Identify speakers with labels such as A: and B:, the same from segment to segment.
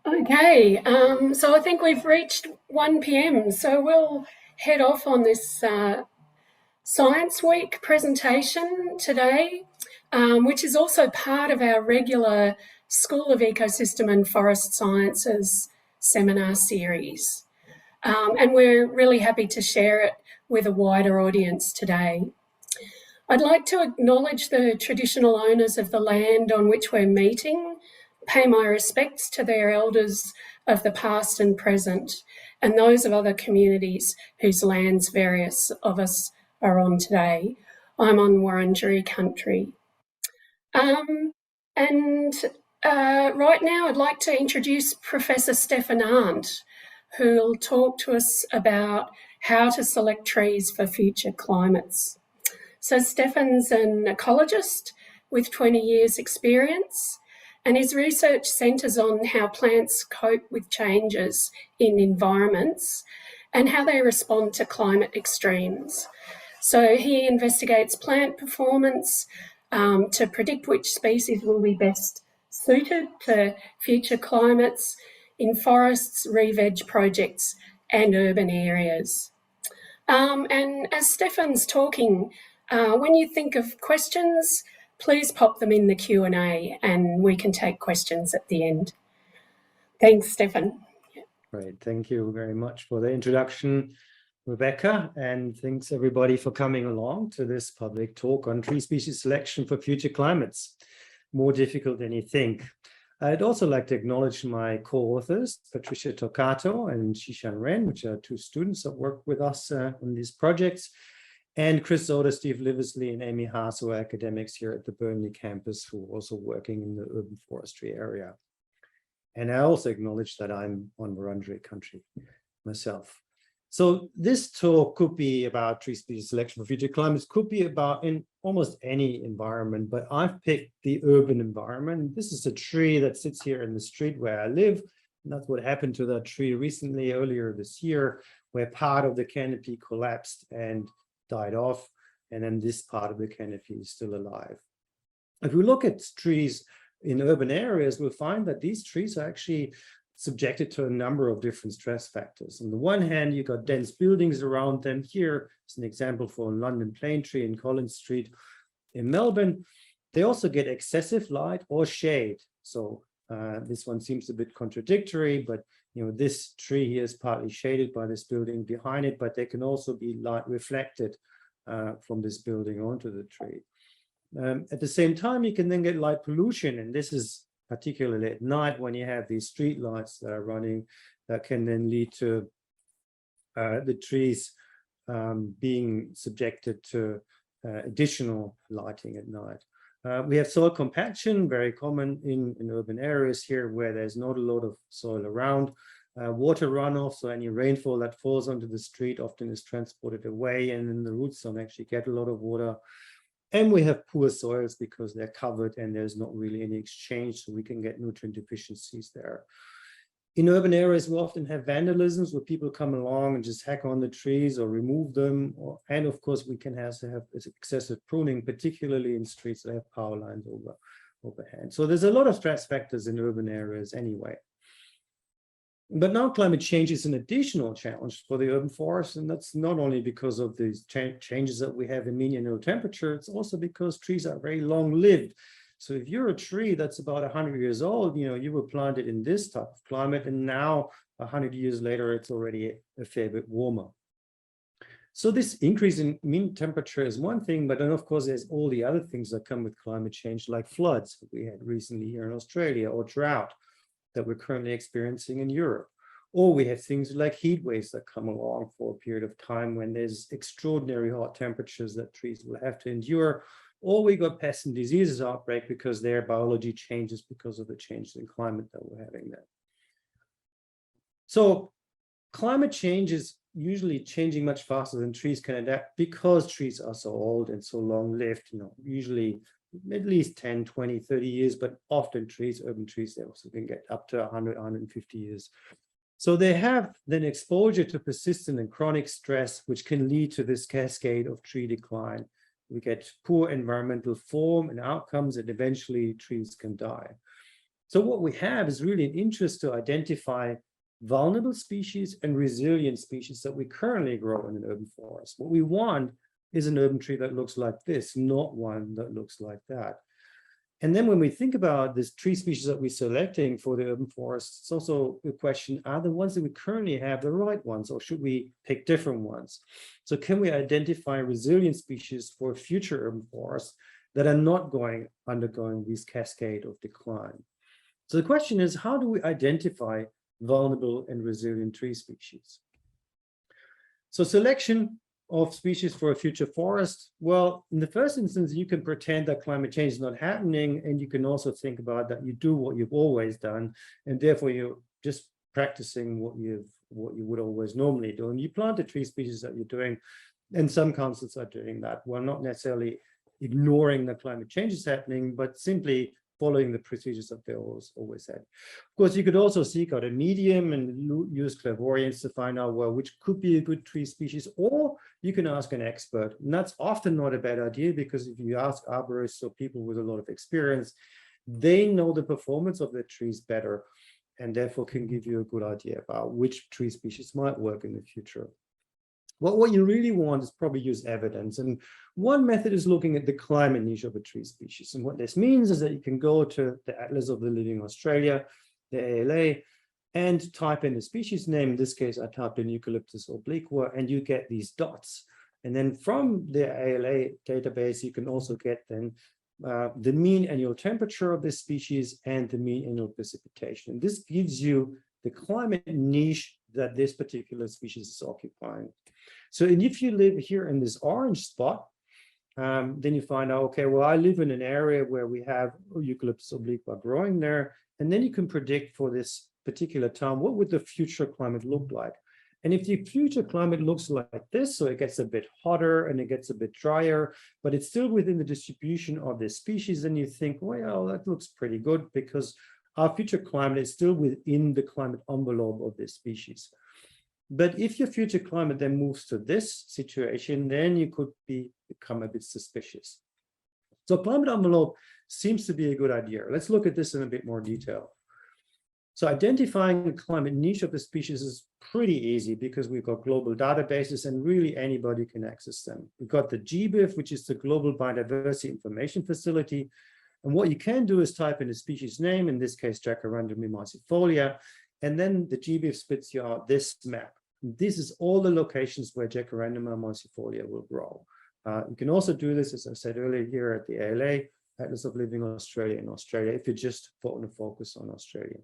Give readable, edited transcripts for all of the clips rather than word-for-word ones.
A: Okay, so I think we've reached 1 p.m. So we'll head off on this Science Week presentation today, which is also part of our regular School of Ecosystem and Forest Sciences seminar series. And we're really happy to share it with a wider audience today. I'd like to acknowledge the traditional owners of the land on which we're meeting, pay my respects to their elders of the past and present, and those of other communities whose lands various of us are on today. I'm on Wurundjeri country. Right now I'd like to introduce Professor Stefan Arndt, who'll talk to us about how to select trees for future climates. So Stefan's an ecologist with 20 years experience, and his research centres on how plants cope with changes in environments and how they respond to climate extremes. So he investigates plant performance to predict which species will be best suited to future climates in forests, re-veg projects and urban areas. And as Stefan's talking, when you think of questions, please pop them in the Q&A and we can take questions at the end. Thanks, Stefan.
B: Great, thank you very much for the introduction, Rebecca, and thanks everybody for coming along to this public talk on tree species selection for future climates. More difficult than you think. I'd also like to acknowledge my co-authors, Patricia Toccato and Shishan Ren, which are two students that work with us on these projects, and Chris Zoder, Steve Liversley, and Amy Haas, who are academics here at the Burnley campus, who are also working in the urban forestry area. And I also acknowledge that I'm on Wurundjeri country myself. So this talk could be about tree species selection for future climates, could be about in almost any environment, but I've picked the urban environment. This is a tree that sits here in the street where I live. And that's what happened to that tree recently, earlier this year, where part of the canopy collapsed and died off. And then this part of the canopy is still alive. If we look at trees in urban areas, we'll find that these trees are actually subjected to a number of different stress factors. On the one hand, you've got dense buildings around them. Here is an example for a London plane tree in Collins Street in Melbourne. They also get excessive light or shade. So this one seems a bit contradictory, but this tree here is partly shaded by this building behind it, but there can also be light reflected from this building onto the tree. At the same time, you can then get light pollution, and this is particularly at night when you have these street lights that are running, that can then lead to the trees being subjected to additional lighting at night. We have soil compaction, very common in urban areas here where there's not a lot of soil around. Water runoff, so any rainfall that falls onto the street often is transported away, and then the roots don't actually get a lot of water. And we have poor soils because they're covered and there's not really any exchange, so we can get nutrient deficiencies there. In urban areas, we often have vandalisms where people come along and just hack on the trees or remove them. And of course, we can also have excessive pruning, particularly in streets that have power lines overhead. So there's a lot of stress factors in urban areas anyway. But now climate change is an additional challenge for the urban forest, and that's not only because of these changes that we have in mean annual temperature, it's also because trees are very long-lived. So if you're a tree that's about 100 years old, you were planted in this type of climate, and now 100 years later, it's already a fair bit warmer. So this increase in mean temperature is one thing, but then of course there's all the other things that come with climate change, like floods that we had recently here in Australia, or drought that we're currently experiencing in Europe. Or we have things like heat waves that come along for a period of time when there's extraordinary hot temperatures that trees will have to endure. Or we got pests and diseases outbreak because their biology changes because of the changes in climate that we're having there. So climate change is usually changing much faster than trees can adapt because trees are so old and so long-lived, usually at least 10, 20, 30 years, but often trees, urban trees, they also can get up to 100, 150 years. So they have then exposure to persistent and chronic stress, which can lead to this cascade of tree decline. We get poor environmental form and outcomes, and eventually trees can die. So what we have is really an interest to identify vulnerable species and resilient species that we currently grow in an urban forest. What we want is an urban tree that looks like this, not one that looks like that. And then when we think about this tree species that we're selecting for the urban forest, it's also a question, are the ones that we currently have the right ones, or should we pick different ones? So can we identify resilient species for future urban forests that are not undergoing this cascade of decline? So the question is, how do we identify vulnerable and resilient tree species? So selection of species for a future forest, well, in the first instance, you can pretend that climate change is not happening, and you can also think about that you do what you've always done, and therefore you're just practicing what you would always normally do. And you plant the tree species that you're doing, and some councils are doing that. Well, not necessarily ignoring that climate change is happening, but simply following the procedures that they always had. Of course, you could also seek out a medium and use clairvoyance to find out, well, which could be a good tree species, or you can ask an expert. And that's often not a bad idea, because if you ask arborists or people with a lot of experience, they know the performance of the trees better, and therefore can give you a good idea about which tree species might work in the future. Well, what you really want is probably use evidence. And one method is looking at the climate niche of a tree species. And what this means is that you can go to the Atlas of the Living Australia, the ALA, and type in the species name. In this case, I typed in Eucalyptus obliqua, and you get these dots. And then from the ALA database, you can also get then the mean annual temperature of this species and the mean annual precipitation. And this gives you the climate niche that this particular species is occupying. So, and if you live here in this orange spot, then you find out, okay, well, I live in an area where we have Eucalyptus obliqua growing there, and then you can predict for this particular town, what would the future climate look like? And if the future climate looks like this, so it gets a bit hotter and it gets a bit drier, but it's still within the distribution of this species, then you think, well, that looks pretty good, because our future climate is still within the climate envelope of this species. But if your future climate then moves to this situation, then you could become a bit suspicious. So climate envelope seems to be a good idea. Let's look at this in a bit more detail. So identifying the climate niche of the species is pretty easy, because we've got global databases and really anybody can access them. We've got the GBIF, which is the Global Biodiversity Information Facility. And what you can do is type in the species name, in this case, Jacaranda mimicifolia, and then the GBIF spits you out this map. This is all the locations where Jacaranda mimicifolia will grow. You can also do this, as I said earlier, here at the ALA, Atlas of Living Australia in Australia, if you just want to focus on Australia.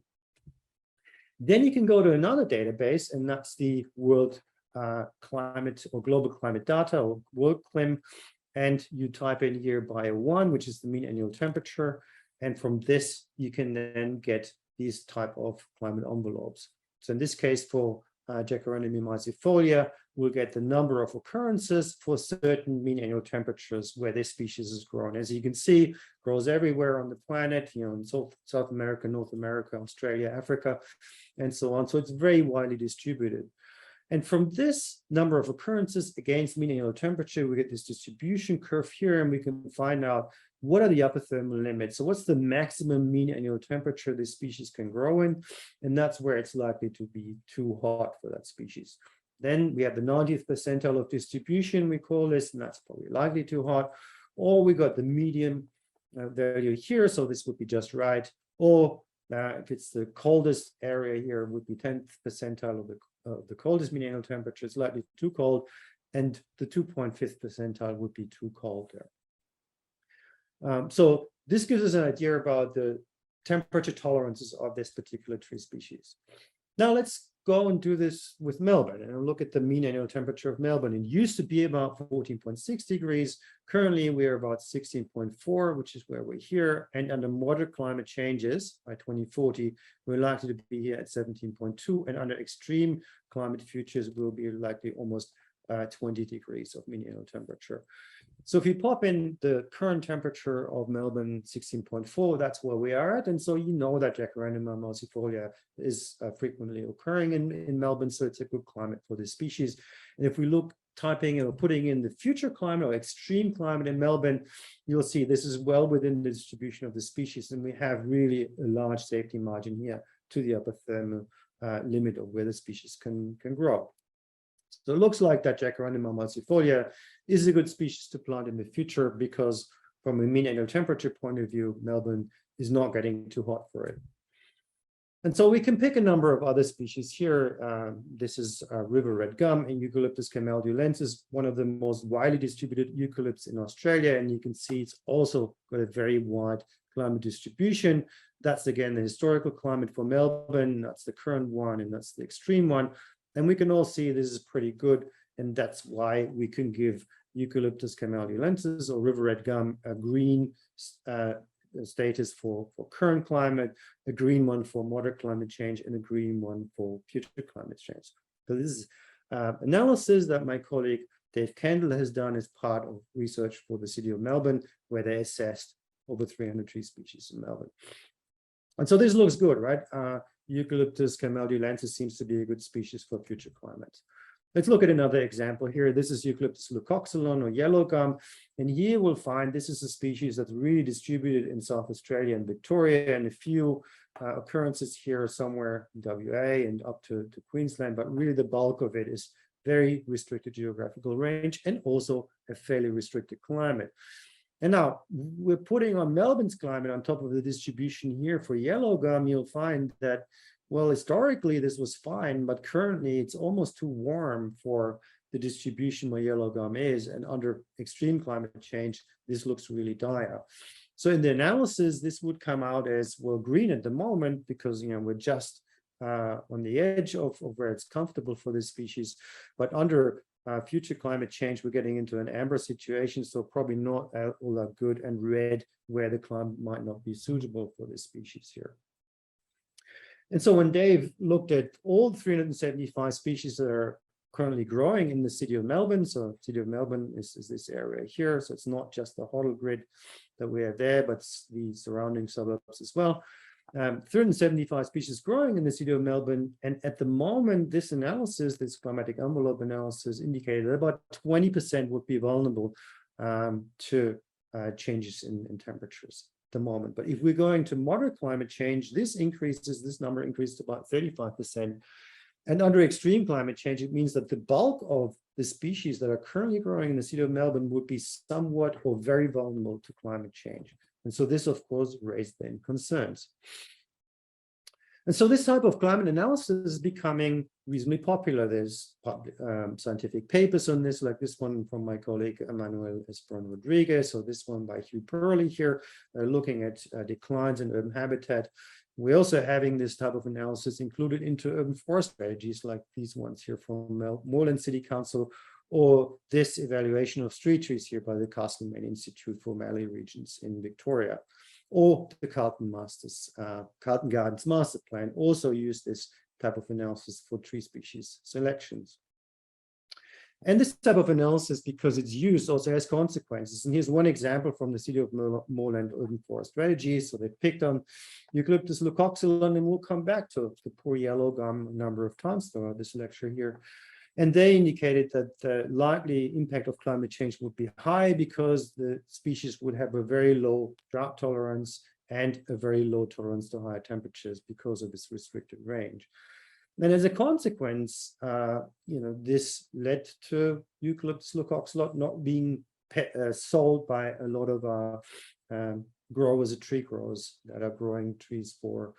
B: Then you can go to another database, and that's the World Climate or Global Climate Data, or WorldClim, and you type in here Bio1, which is the mean annual temperature, and from this you can then get these type of climate envelopes. So in this case, for Jacaranda mimicifolia, we'll get the number of occurrences for certain mean annual temperatures where this species is grown. As you can see, grows everywhere on the planet, in South America, North America, Australia, Africa, and so on. So it's very widely distributed. And from this number of occurrences against mean annual temperature, we get this distribution curve here, and we can find out what are the upper thermal limits. So what's the maximum mean annual temperature this species can grow in? And that's where it's likely to be too hot for that species. Then we have the 90th percentile of distribution, we call this, and that's probably likely too hot. Or we got the medium value here, so this would be just right. Or if it's the coldest area here, it would be 10th percentile of the coldest mean annual temperature, it's likely too cold, and the 2.5th percentile would be too cold there. So this gives us an idea about the temperature tolerances of this particular tree species. Now let's go and do this with Melbourne and look at the mean annual temperature of Melbourne. It used to be about 14.6 degrees. Currently, we're about 16.4, which is where we're here. And under moderate climate changes by 2040, we're likely to be here at 17.2. And under extreme climate futures, we'll be likely almost 20 degrees of mean annual temperature. So if you pop in the current temperature of Melbourne, 16.4, that's where we are at. And so you know that Jacaranda mimicifolia is frequently occurring in Melbourne, so it's a good climate for this species. And if we look typing or putting in the future climate or extreme climate in Melbourne, you'll see this is well within the distribution of the species, and we have really a large safety margin here to the upper thermal limit of where the species can grow. So it looks like that Jacaranda multifolia is a good species to plant in the future because from a mean annual temperature point of view, Melbourne is not getting too hot for it. And so we can pick a number of other species here. This is river red gum and Eucalyptus camaldulensis, one of the most widely distributed eucalypts in Australia. And you can see it's also got a very wide climate distribution. That's again the historical climate for Melbourne. That's the current one, and that's the extreme one. And we can all see this is pretty good. And that's why we can give Eucalyptus camaldulensis or river red gum a green status for current climate, a green one for moderate climate change, and a green one for future climate change. So this is analysis that my colleague Dave Kendall has done as part of research for the City of Melbourne, where they assessed over 300 tree species in Melbourne. And so this looks good, right? Eucalyptus camaldulensis seems to be a good species for future climate. Let's look at another example here. This is Eucalyptus leucoxylum or yellow gum. And here we'll find this is a species that's really distributed in South Australia and Victoria, and a few occurrences here somewhere in WA and up to Queensland, but really the bulk of it is very restricted geographical range and also a fairly restricted climate. And now we're putting on Melbourne's climate on top of the distribution here for yellow gum. You'll find that, well, historically this was fine, but currently it's almost too warm for the distribution where yellow gum is. And under extreme climate change, this looks really dire. So in the analysis, this would come out as, well, green at the moment because, you know, we're just on the edge of where it's comfortable for this species. But under future climate change, we're getting into an amber situation, so probably not all that good, and red where the climate might not be suitable for this species here. And so when Dave looked at all 375 species that are currently growing in the City of Melbourne, so City of Melbourne is this area here, so it's not just the Hoddle grid that we have there, but the surrounding suburbs as well. 375 species growing in the City of Melbourne, and at the moment, this analysis, this climatic envelope analysis, indicated that about 20% would be vulnerable to changes in temperatures at the moment. But if we're going to moderate climate change, this number increases to about 35%. And under extreme climate change, it means that the bulk of the species that are currently growing in the City of Melbourne would be somewhat or very vulnerable to climate change. And so this, of course, raised then concerns. And so this type of climate analysis is becoming reasonably popular. There's scientific papers on this, like this one from my colleague Emmanuel Esperon Rodriguez, or this one by Hugh Purley here, looking at declines in urban habitat. We're also having this type of analysis included into urban forest strategies, like these ones here from Moreland City Council, or this evaluation of street trees here by the Castlemaine Institute for Mallee Regions in Victoria, or the Carlton Gardens Master Plan also used this type of analysis for tree species selections. And this type of analysis, because it's used, also has consequences. And here's one example from the City of Moreland Urban Forest Strategy. So they picked on Eucalyptus leucoxylum, and we'll come back to the poor yellow gum a number of times throughout this lecture here. And they indicated that the likely impact of climate change would be high because the species would have a very low drought tolerance and a very low tolerance to higher temperatures because of this restricted range. And as a consequence, this led to Eucalyptus leucoxylum not being sold by a lot of growers, tree growers that are growing trees for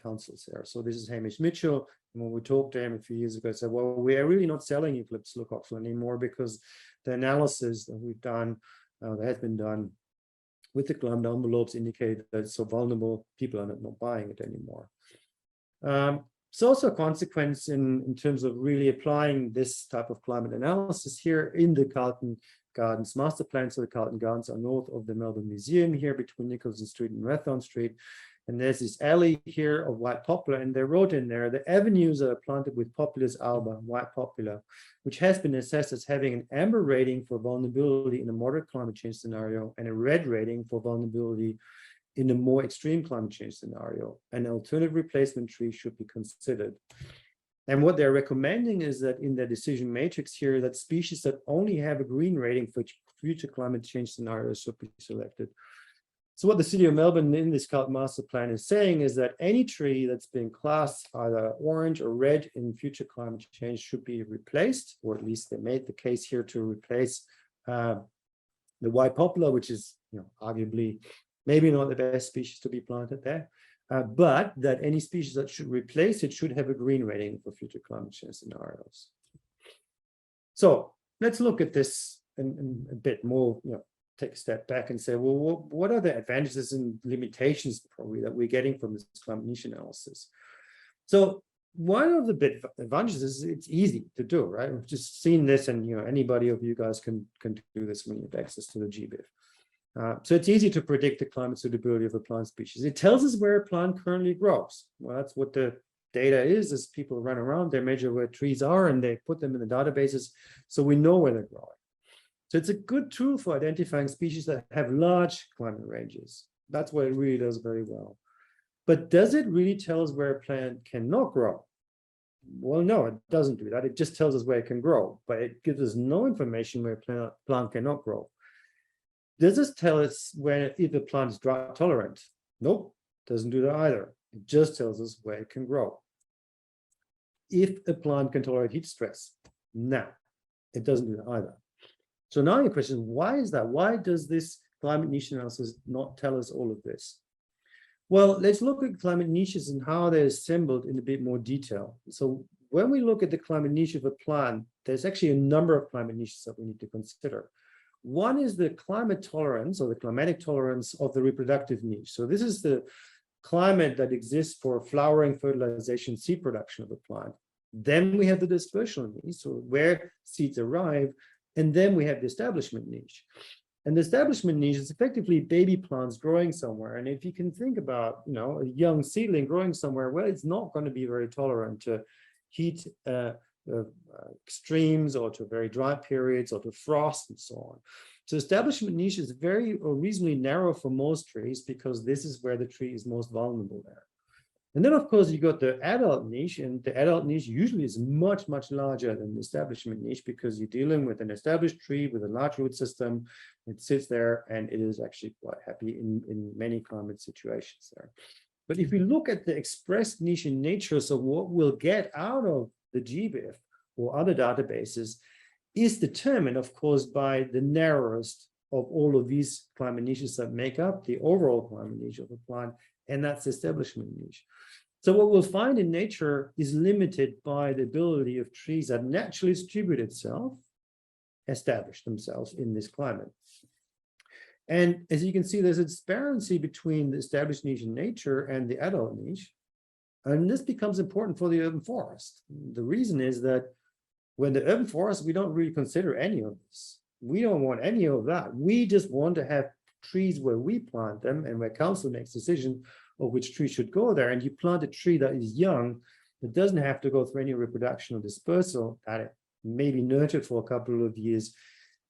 B: councils there. So this is Hamish Mitchell. And when we talked to him a few years ago, he said, well, we are really not selling Eucalyptus leucoxylum anymore because the analysis that we've done, that has been done with the climate envelopes, indicate that it's so vulnerable, people are not buying it anymore. It's also a consequence in terms of really applying this type of climate analysis here in the Carlton Gardens Master Plan. So the Carlton Gardens are north of the Melbourne Museum here between Nicholson Street and Rathon Street. And there's this alley here of white poplar, and they wrote in there, the avenues are planted with Populus alba, white poplar, which has been assessed as having an amber rating for vulnerability in a moderate climate change scenario and a red rating for vulnerability in a more extreme climate change scenario. An alternative replacement tree should be considered. And what they're recommending is that in their decision matrix here, that species that only have a green rating for future climate change scenarios should be selected. So what the City of Melbourne in this climate master plan is saying is that any tree that's been classed either orange or red in future climate change should be replaced, or at least they made the case here to replace the white poplar, which is, arguably maybe not the best species to be planted there, but that any species that should replace it should have a green rating for future climate change scenarios. So let's look at this in a bit more, take a step back and say, well, what are the advantages and limitations probably that we're getting from this climate niche analysis? So one of the big advantages is it's easy to do, right? We've just seen this, and anybody of you guys can do this when you have access to the GBIF. So it's easy to predict the climate suitability of a plant species. It tells us where a plant currently grows. Well, that's what the data is, as people run around, they measure where trees are and they put them in the databases, so we know where they're growing. So it's a good tool for identifying species that have large climate ranges. That's what it really does very well. But does it really tell us where a plant cannot grow? Well, no, it doesn't do that. It just tells us where it can grow, but it gives us no information where a plant cannot grow. Does this tell us if a plant is drought tolerant? Nope, doesn't do that either. It just tells us where it can grow. If a plant can tolerate heat stress? No, it doesn't do that either. So now your question is, why is that? Why does this climate niche analysis not tell us all of this? Well, let's look at climate niches and how they're assembled in a bit more detail. So when we look at the climate niche of a plant, there's actually a number of climate niches that we need to consider. One is the climate tolerance, or the climatic tolerance of the reproductive niche. So this is the climate that exists for flowering, fertilization, seed production of a plant. Then we have the dispersional niche, so where seeds arrive. And then we have the establishment niche. And the establishment niche is effectively baby plants growing somewhere. And if you can think about, a young seedling growing somewhere, well, it's not going to be very tolerant to heat extremes, or to very dry periods, or to frost and so on. So establishment niche is very or reasonably narrow for most trees, because this is where the tree is most vulnerable there. And then, of course, you got the adult niche, and the adult niche usually is much, much larger than the establishment niche, because you're dealing with an established tree with a large root system. It sits there, and it is actually quite happy in many climate situations there. But if we look at the expressed niche in nature, so what we'll get out of the GBIF or other databases is determined, of course, by the narrowest of all of these climate niches that make up the overall climate niche of a plant, and that's the establishment niche. So what we'll find in nature is limited by the ability of trees that naturally distribute itself, establish themselves in this climate. And as you can see, there's a disparity between the established niche in nature and the adult niche. And this becomes important for the urban forest. The reason is that when the urban forest, we don't really consider any of this. We don't want any of that. We just want to have trees where we plant them, and where council makes decision of which tree should go there. And you plant a tree that is young, that doesn't have to go through any reproduction or dispersal, that it may be nurtured for a couple of years,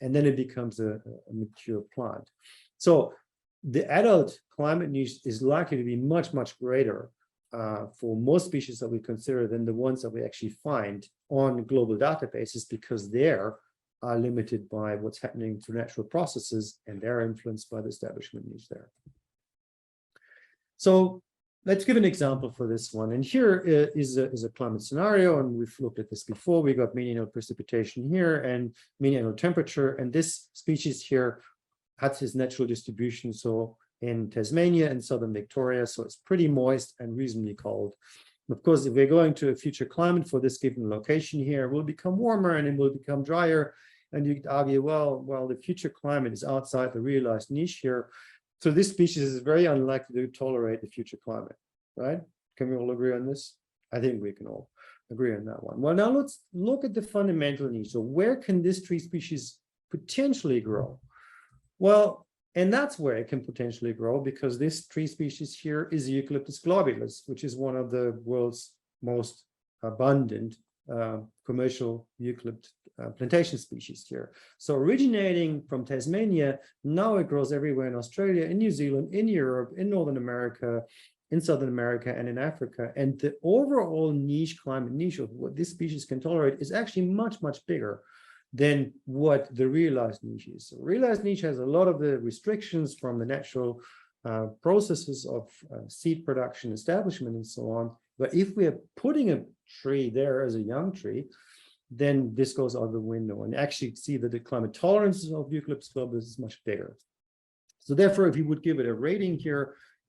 B: and then it becomes a mature plant. So the adult climate niche is likely to be much, much greater for most species that we consider than the ones that we actually find on global databases, because they're limited by what's happening through natural processes, and they're influenced by the establishment niche there. So let's give an example for this one. And here is a climate scenario, and we've looked at this before. We got mean annual precipitation here and mean annual temperature, and this species here has its natural distribution. So in Tasmania and southern Victoria, so it's pretty moist and reasonably cold. Of course, if we're going to a future climate for this given location here, it will become warmer and it will become drier. And you could argue, well, the future climate is outside the realized niche here. So this species is very unlikely to tolerate the future climate, right? Can we all agree on this? I think we can all agree on that one. Well, now let's look at the fundamental niche. So where can this tree species potentially grow? Well, and that's where it can potentially grow, because this tree species here is Eucalyptus globulus, which is one of the world's most abundant commercial eucalypt plantation species here. So originating from Tasmania, now it grows everywhere in Australia, in New Zealand, in Europe, in Northern America, in Southern America and in Africa. And the overall climate niche of what this species can tolerate is actually much, much bigger than what the realized niche is. So realized niche has a lot of the restrictions from the natural processes of seed production, establishment, and so on. But if we are putting a tree there as a young tree, then this goes out the window, and actually see that the climate tolerance of Eucalyptus globulus is much bigger. So therefore, if you would give it a rating here,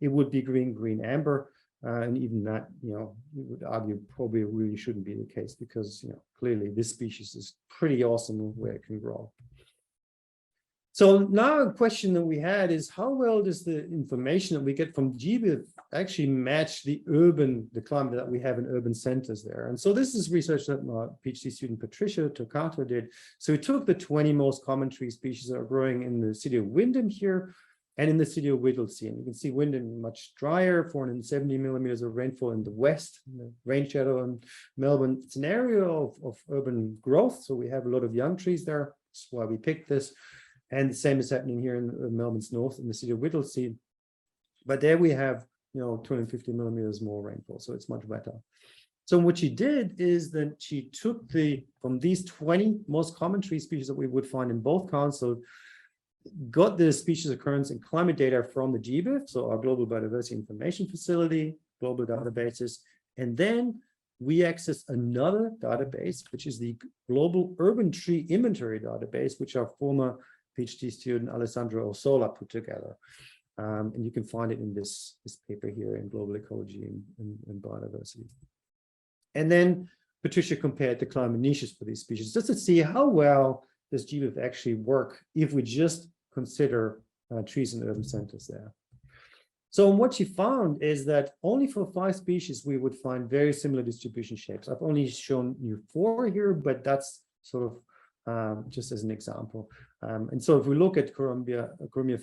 B: it would be green, green, amber. And even that, you would argue probably really shouldn't be the case, because, clearly this species is pretty awesome where it can grow. So now a question that we had is, how well does the information that we get from GBIF actually match the climate that we have in urban centers there? And so this is research that my PhD student Patricia Tocato did. So we took the 20 most common tree species that are growing in the city of Wyndham here, and in the city of Whittlesea. And you can see Wyndham much drier, 470 millimeters of rainfall in the west, in the rain shadow in Melbourne. It's an area of urban growth, so we have a lot of young trees there. That's why we picked this. And the same is happening here in Melbourne's north, in the city of Whittlesea. But there we have, 250 millimeters more rainfall, so it's much better. So what she did is that she took from these 20 most common tree species that we would find in both councils, got the species occurrence and climate data from the GBIF, so our Global Biodiversity Information Facility, global databases, and then we accessed another database, which is the Global Urban Tree Inventory Database, which our former PhD student Alessandro Orsola put together. And you can find it in this paper here in Global Ecology and Biodiversity. And then Patricia compared the climate niches for these species, just to see how well does GBIF actually work if we just consider trees in urban centers there. So what she found is that only for 5 species, we would find very similar distribution shapes. I've only shown you 4 here, but that's sort of just as an example. And so if we look at Corumbia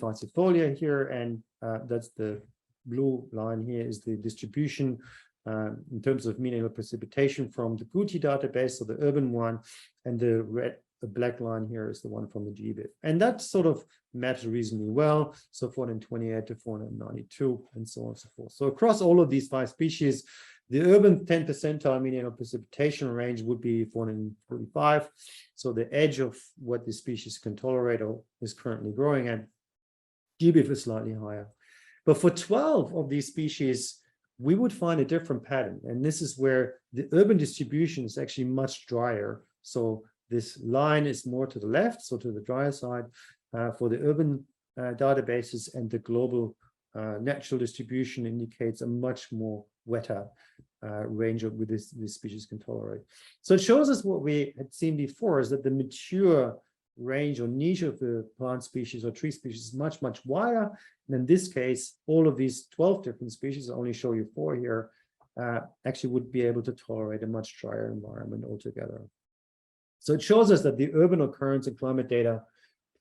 B: falcifolia here, and that's the blue line here is the distribution in terms of mean annual precipitation from the Guti database, so the urban one, and the black line here is the one from the GBIF. And that sort of maps reasonably well. So 428 to 492 and so on and so forth. So across all of these 5 species, the urban 10 percentile mean annual precipitation range would be 445. So the edge of what the species can tolerate or is currently growing at. GBIF is slightly higher. But for 12 of these species, we would find a different pattern. And this is where the urban distribution is actually much drier. So this line is more to the left, so to the drier side for the urban databases, and the global natural distribution indicates a much more wetter range of what this species can tolerate. So it shows us what we had seen before, is that the mature range or niche of the plant species or tree species is much, much wider. And in this case, all of these 12 different species, I only show you 4 here, actually would be able to tolerate a much drier environment altogether. So it shows us that the urban occurrence and climate data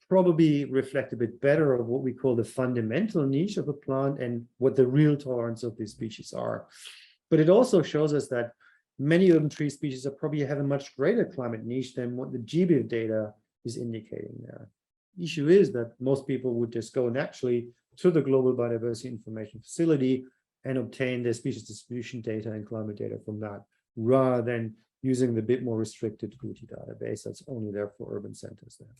B: probably reflect a bit better of what we call the fundamental niche of a plant and what the real tolerance of these species are. But it also shows us that many urban tree species are probably have a much greater climate niche than what the GBIF data is indicating there. The issue is that most people would just go naturally to the Global Biodiversity Information Facility and obtain their species distribution data and climate data from that, rather than using the bit more restricted Guti database that's only there for urban centers there.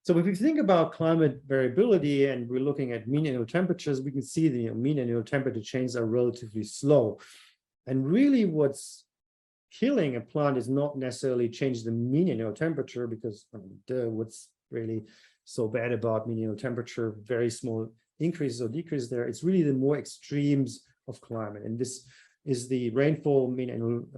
B: So if we think about climate variability and we're looking at mean annual temperatures, we can see the mean annual temperature changes are relatively slow. And really what's killing a plant is not necessarily change the mean annual temperature, because what's really so bad about mean annual temperature, very small increases or decreases there. It's really the more extremes of climate. And this is the rainfall mean annual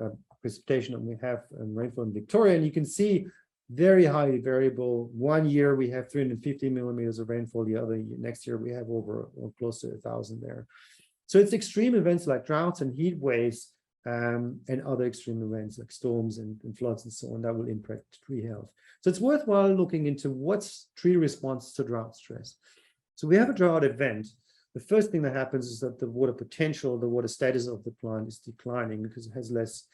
B: precipitation that we have in rainfall in Victoria. And you can see very highly variable. One year we have 350 millimeters of rainfall. The other year, next year we have over or close to 1,000 there. So it's extreme events like droughts and heat waves and other extreme events like storms and floods and so on that will impact tree health. So it's worthwhile looking into what's tree response to drought stress. So we have a drought event. The first thing that happens is that the water potential, the water status of the plant is declining because it has less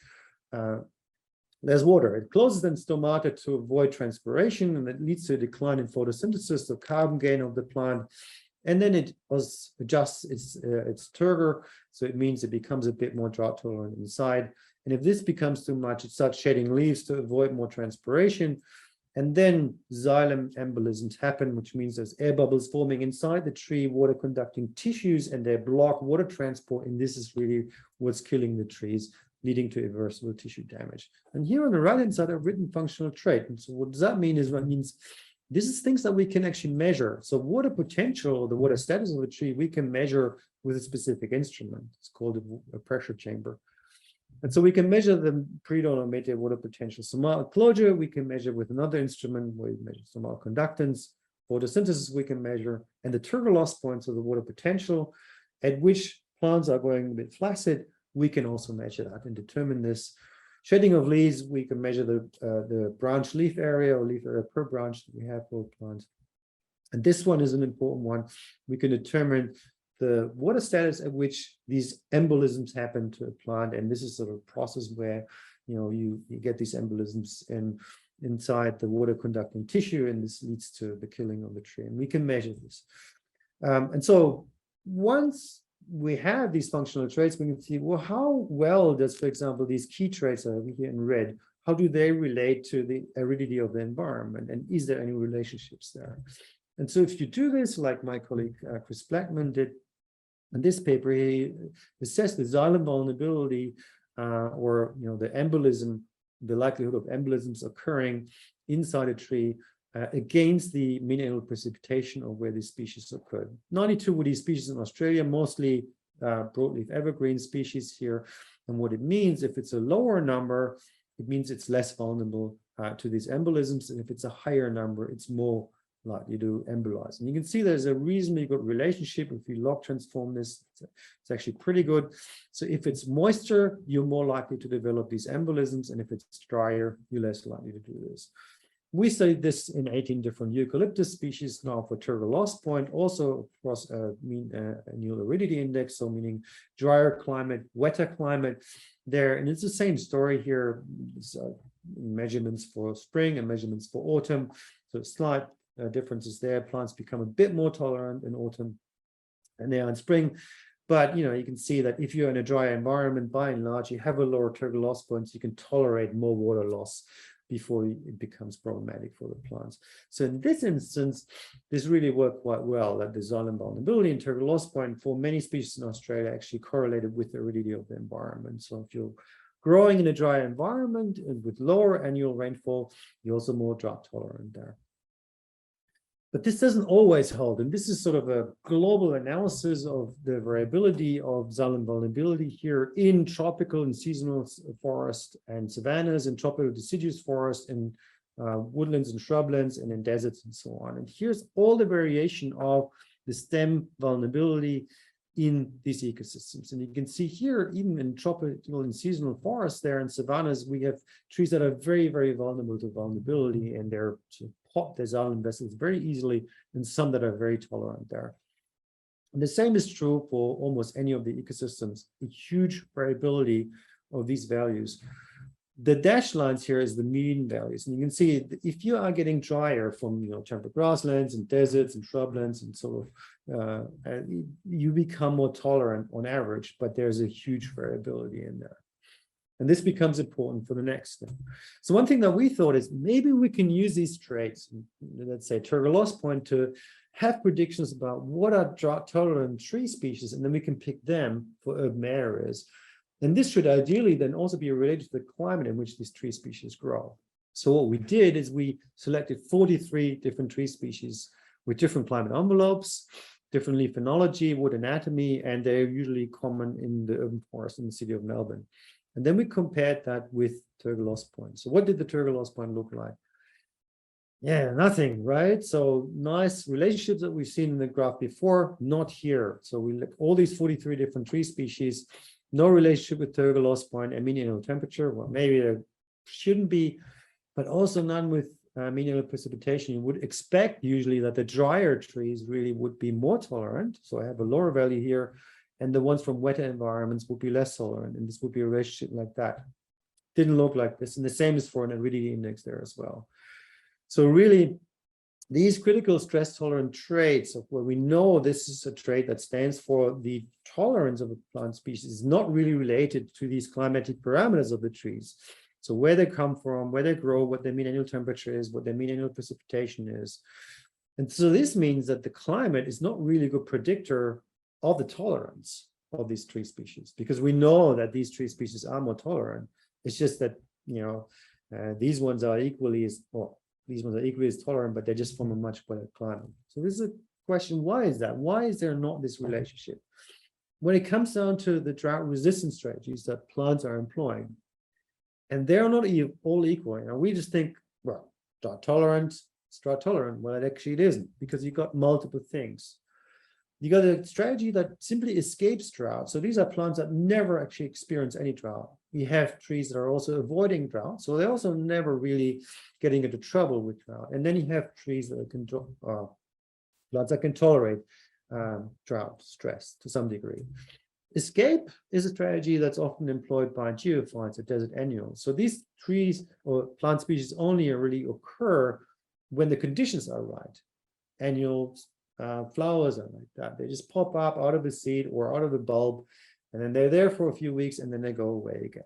B: water. It closes the stomata to avoid transpiration, and that leads to a decline in photosynthesis, the carbon gain of the plant. And then it adjusts its turgor, so it means it becomes a bit more drought tolerant inside. And if this becomes too much, it starts shedding leaves to avoid more transpiration. And then xylem embolisms happen, which means there's air bubbles forming inside the tree, water conducting tissues, and they block water transport. And this is really what's killing the trees, leading to irreversible tissue damage. And here on the right-hand side, I've written functional trait. And so what does that mean is what means this is things that we can actually measure. So water potential, or the water status of a tree, we can measure with a specific instrument. It's called a pressure chamber. And so we can measure the predolomitic water potential. Somal closure, we can measure with another instrument where we measure somal conductance. Photosynthesis, we can measure. And the turgor loss points of the water potential at which plants are going a bit flaccid, we can also measure that and determine this. Shedding of leaves, we can measure the branch leaf area or leaf area per branch that we have for plants. And this one is an important one. We can determine the water status at which these embolisms happen to a plant. And this is sort of a process where, you get these embolisms inside the water conducting tissue, and this leads to the killing of the tree. And we can measure this. And so once we have these functional traits, we can see, well, how well does, for example, these key traits over here in red, how do they relate to the aridity of the environment? And is there any relationships there? And so if you do this, like my colleague Chris Blackman did in this paper, he assessed the xylem vulnerability or the embolism, the likelihood of embolisms occurring inside a tree against the mean annual precipitation of where these species occurred. 92 were these species in Australia, mostly broadleaf evergreen species here. And what it means, if it's a lower number, it means it's less vulnerable to these embolisms. And if it's a higher number, it's more likely to embolize. And you can see there's a reasonably good relationship. If you log transform this, it's actually pretty good. So if it's moisture, you're more likely to develop these embolisms. And if it's drier, you're less likely to do this. We studied this in 18 different eucalyptus species now for turgor loss point, also across mean annual aridity index, so meaning drier climate, wetter climate there. And it's the same story here. It's, measurements for spring and measurements for autumn. So slight differences there. Plants become a bit more tolerant in autumn than they are in spring. But you can see that if you're in a dry environment, by and large, you have a lower turgor loss point, so you can tolerate more water loss before it becomes problematic for the plants. So in this instance, this really worked quite well, that the xylem vulnerability and turgor loss point for many species in Australia actually correlated with the aridity of the environment. So if you're growing in a dry environment and with lower annual rainfall, you're also more drought tolerant there. But this doesn't always hold, and this is sort of a global analysis of the variability of xylem vulnerability here in tropical and seasonal forest and savannas, and tropical deciduous forest, and woodlands and shrublands, and in deserts and so on. And here's all the variation of the stem vulnerability in these ecosystems. And you can see here, even in tropical and seasonal forests there in savannas, we have trees that are very, very vulnerable to vulnerability, and they're sort of pop their xylem vessels very easily, and some that are very tolerant there. And the same is true for almost any of the ecosystems, a huge variability of these values. The dashed lines here is the mean values. And you can see if you are getting drier from temperate grasslands and deserts and shrublands and sort of, you become more tolerant on average, but there's a huge variability in there. And this becomes important for the next step. So one thing that we thought is maybe we can use these traits, let's say turgor loss point, to have predictions about what are drought tolerant tree species, and then we can pick them for urban areas. And this should ideally then also be related to the climate in which these tree species grow. So what we did is we selected 43 different tree species with different climate envelopes, different leaf phenology, wood anatomy, and they're usually common in the urban forest in the city of Melbourne. And then we compared that with turgor loss point. So what did the turgor loss point look like? Yeah, nothing, right? So nice relationships that we've seen in the graph before, not here. So we look all these 43 different tree species, no relationship with turgor loss point and mean annual temperature. Well, maybe there shouldn't be, but also none with mean annual precipitation. You would expect usually that the drier trees really would be more tolerant. So I have a lower value here, and the ones from wetter environments would be less tolerant, and this would be a relationship like that. Didn't look like this, and the same is for an aridity index there as well. So really, these critical stress tolerant traits of where we know this is a trait that stands for the tolerance of a plant species is not really related to these climatic parameters of the trees. So where they come from, where they grow, what their mean annual temperature is, what their mean annual precipitation is. And so this means that the climate is not really a good predictor of the tolerance of these tree species, because we know that these tree species are more tolerant. It's just that, these ones are equally as, well, these ones are equally as tolerant, but they're just from a much better climate. So this is a question, why is that? Why is there not this relationship? When it comes down to the drought resistant strategies that plants are employing, and they're not all equal. We just think, well, drought tolerant, it's drought tolerant. Well, actually it isn't, because you've got multiple things. You got a strategy that simply escapes drought. So these are plants that never actually experience any drought. We have trees that are also avoiding drought, so they're also never really getting into trouble with drought. And then you have trees that can plants that can tolerate drought stress to some degree. Escape is a strategy that's often employed by geophytes or desert annuals. So these trees or plant species only really occur when the conditions are right. Annuals, flowers are like that. They just pop up out of a seed or out of a bulb, and then they're there for a few weeks and then they go away again.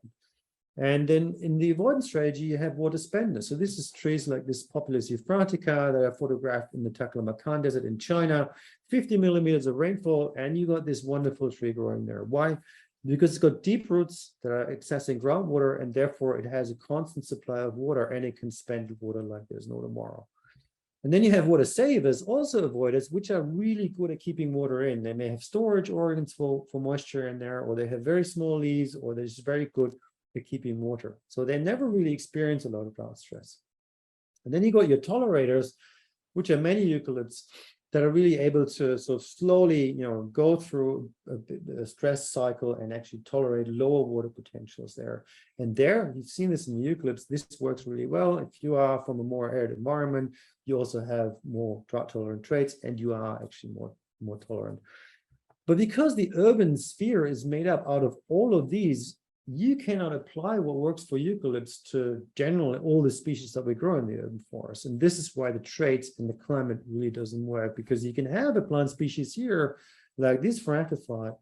B: And then in the avoidance strategy, you have water spenders. So this is trees like this Populus euphratica that are photographed in the Taklamakan Desert in China, 50 millimeters of rainfall, and you got this wonderful tree growing there. Why? Because it's got deep roots that are accessing groundwater, and therefore it has a constant supply of water, and it can spend water like there's no tomorrow. And then you have water savers, also avoiders, which are really good at keeping water in. They may have storage organs for moisture in there, or they have very small leaves, or they're just very good at keeping water. So they never really experience a lot of drought stress. And then you got your tolerators, which are many eucalypts that are really able to sort of slowly, go through a stress cycle and actually tolerate lower water potentials there. And there, you've seen this in the eucalypts, this works really well. If you are from a more arid environment, you also have more drought tolerant traits, and you are actually more tolerant. But because the urban sphere is made up out of all of these, you cannot apply what works for eucalypts to generally all the species that we grow in the urban forest. And this is why the traits in the climate really doesn't work, because you can have a plant species here, like this Phorantophyte,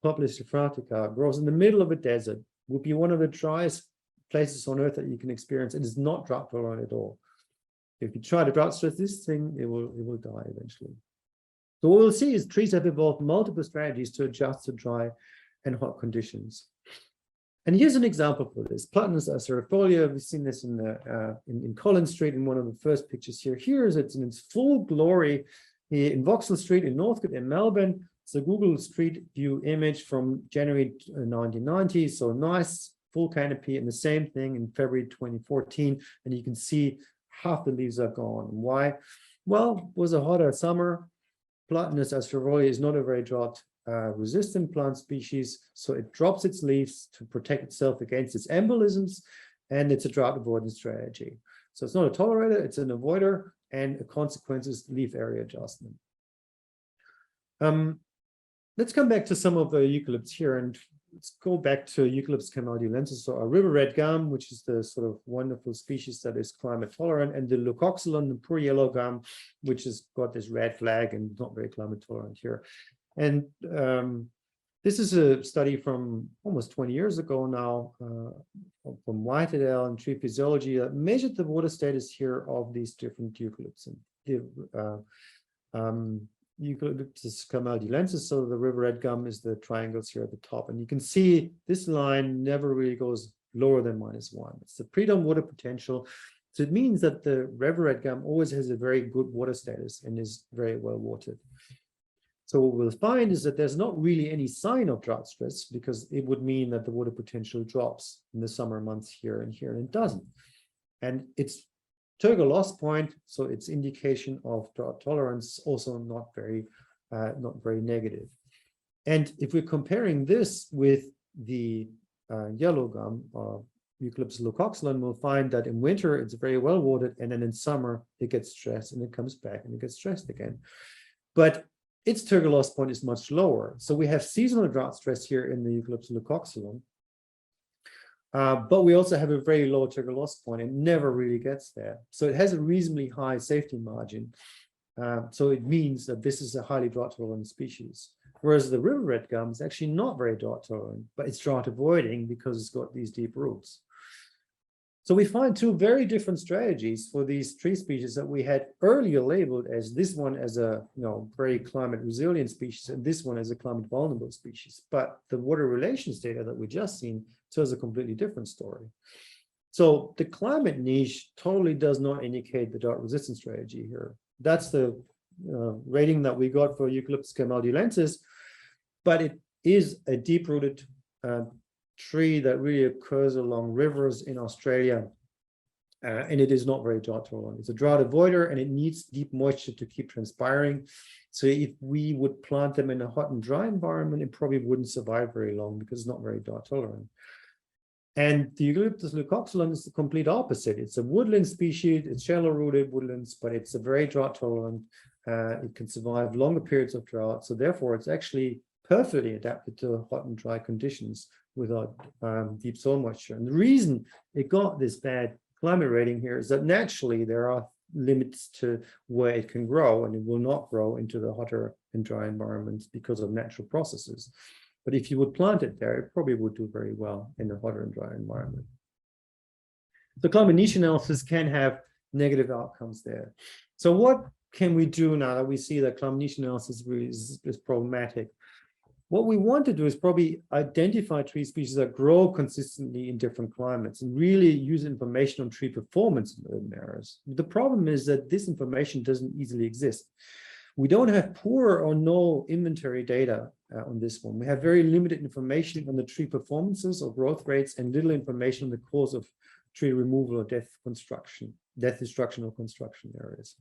B: Populus euphratica, grows in the middle of a desert, would be one of the driest places on earth that you can experience. It is not drought tolerant at all. If you try to drought stress this thing, it will die eventually. So what we'll see is trees have evolved multiple strategies to adjust to dry and hot conditions. And here's an example for this. Platanus Cerefolia, we've seen this in Collins Street in one of the first pictures here. Here is it's in its full glory here in Vauxhall Street in Northcote in Melbourne. It's a Google Street View image from January 1990. So nice full canopy, and the same thing in February 2014. And you can see half the leaves are gone. Why? Well, it was a hotter summer. Platanus Cerefolia is not a very drought resistant plant species, so it drops its leaves to protect itself against its embolisms, and it's a drought avoidance strategy. So it's not a tolerator, it's an avoider, and a consequence is leaf area adjustment. Let's come back to some of the eucalypts here, and let's go back to Eucalyptus camaldulensis, so a river red gum, which is the sort of wonderful species that is climate tolerant, and the Leucoxylum, the poor yellow gum, which has got this red flag and not very climate tolerant here. And this is a study from almost 20 years ago now, from White et al. And Tree Physiology that measured the water status here of these different eucalypts. And Eucalyptus camaldulensis, so the river red gum is the triangles here at the top. And you can see this line never really goes lower than -1. It's the predom water potential. So it means that the river red gum always has a very good water status and is very well watered. So what we'll find is that there's not really any sign of drought stress, because it would mean that the water potential drops in the summer months here, and it doesn't. And it's turgor loss point, so its indication of drought tolerance also not very negative. And if we're comparing this with the yellow gum or Eucalyptus Leucoxylum, we'll find that in winter it's very well watered, and then in summer it gets stressed and it comes back and it gets stressed again. But its turgor loss point is much lower. So we have seasonal drought stress here in the Eucalyptus Leucoxylum. But we also have a very low trigger loss point. It never really gets there. So it has a reasonably high safety margin. So it means that this is a highly drought tolerant species. Whereas the river red gum is actually not very drought tolerant, but it's drought avoiding because it's got these deep roots. So we find two very different strategies for these tree species that we had earlier labeled as this one as a very climate resilient species and this one as a climate vulnerable species. But the water relations data that we just seen tells a completely different story. So the climate niche totally does not indicate the drought resistant strategy here. That's the rating that we got for Eucalyptus camaldulensis, but it is a deep-rooted tree that really occurs along rivers in Australia, and it is not very drought tolerant. It's a drought avoider, and it needs deep moisture to keep transpiring. So if we would plant them in a hot and dry environment, it probably wouldn't survive very long because it's not very drought tolerant. And the Eucalyptus leucoxylum is the complete opposite. It's a woodland species, it's shallow-rooted woodlands, but it's a very drought tolerant. It can survive longer periods of drought. So therefore, it's actually perfectly adapted to hot and dry conditions without deep soil moisture. And the reason it got this bad climate rating here is that naturally there are limits to where it can grow, and it will not grow into the hotter and dry environments because of natural processes. But if you would plant it there, it probably would do very well in a hotter and dry environment. The climate niche analysis can have negative outcomes there. So what can we do now that we see that climate niche analysis really is problematic? What we want to do is probably identify tree species that grow consistently in different climates and really use information on tree performance in urban areas. The problem is that this information doesn't easily exist. We don't have poor or no inventory data on this one. We have very limited information on the tree performances or growth rates and little information on the cause of tree removal or death destruction or construction areas.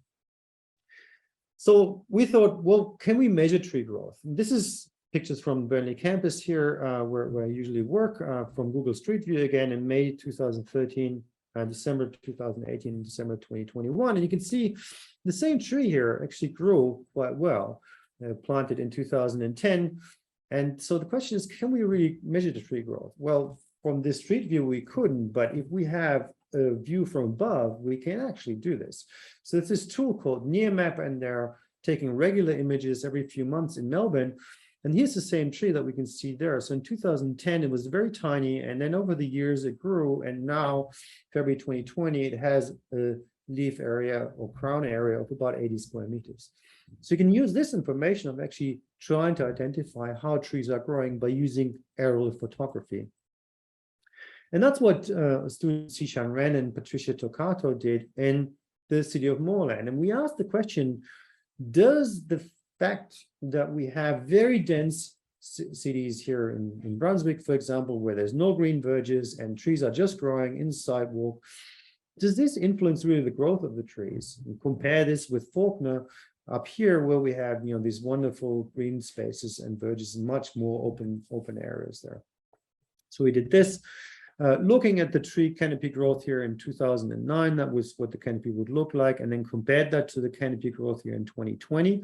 B: So we thought, well, can we measure tree growth? And this is pictures from Burnley campus here, where I usually work, from Google Street View again in May 2013, December 2018, and December 2021. And you can see the same tree here actually grew quite well, planted in 2010. And so the question is, can we really measure the tree growth? Well, from this street view, we couldn't, but if we have a view from above, we can actually do this. So it's this tool called Nearmap, and they're taking regular images every few months in Melbourne. And here's the same tree that we can see there. So in 2010, it was very tiny. And then over the years, it grew. And now, February 2020, it has a leaf area or crown area of about 80 square meters. So you can use this information of actually trying to identify how trees are growing by using aerial photography. And that's what students Xishan Ren and Patricia Tocato did in the city of Moreland. And we asked the question, does the fact that we have very dense cities here in Brunswick, for example, where there's no green verges and trees are just growing in sidewalk, does this influence really the growth of the trees? And compare this with Faulkner up here, where we have these wonderful green spaces and verges and much more open areas there. So we did this. Looking at the tree canopy growth here in 2009, that was what the canopy would look like, and then compared that to the canopy growth here in 2020.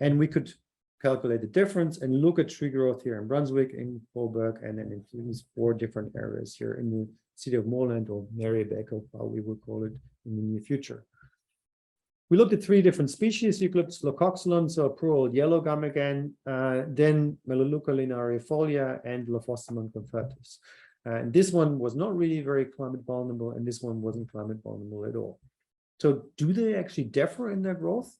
B: And we could calculate the difference and look at tree growth here in Brunswick, in Coburg, and then in these 4 different areas here in the city of Moreland, or Marybeck, or how we would call it in the near future. We looked at 3 different species, Eucalyptus Leucoxylum, so a poor old yellow gum again, then Melaleuca linearifolia, and Lophostamen convertus. And this one was not really very climate vulnerable, and this one wasn't climate vulnerable at all. So do they actually differ in their growth?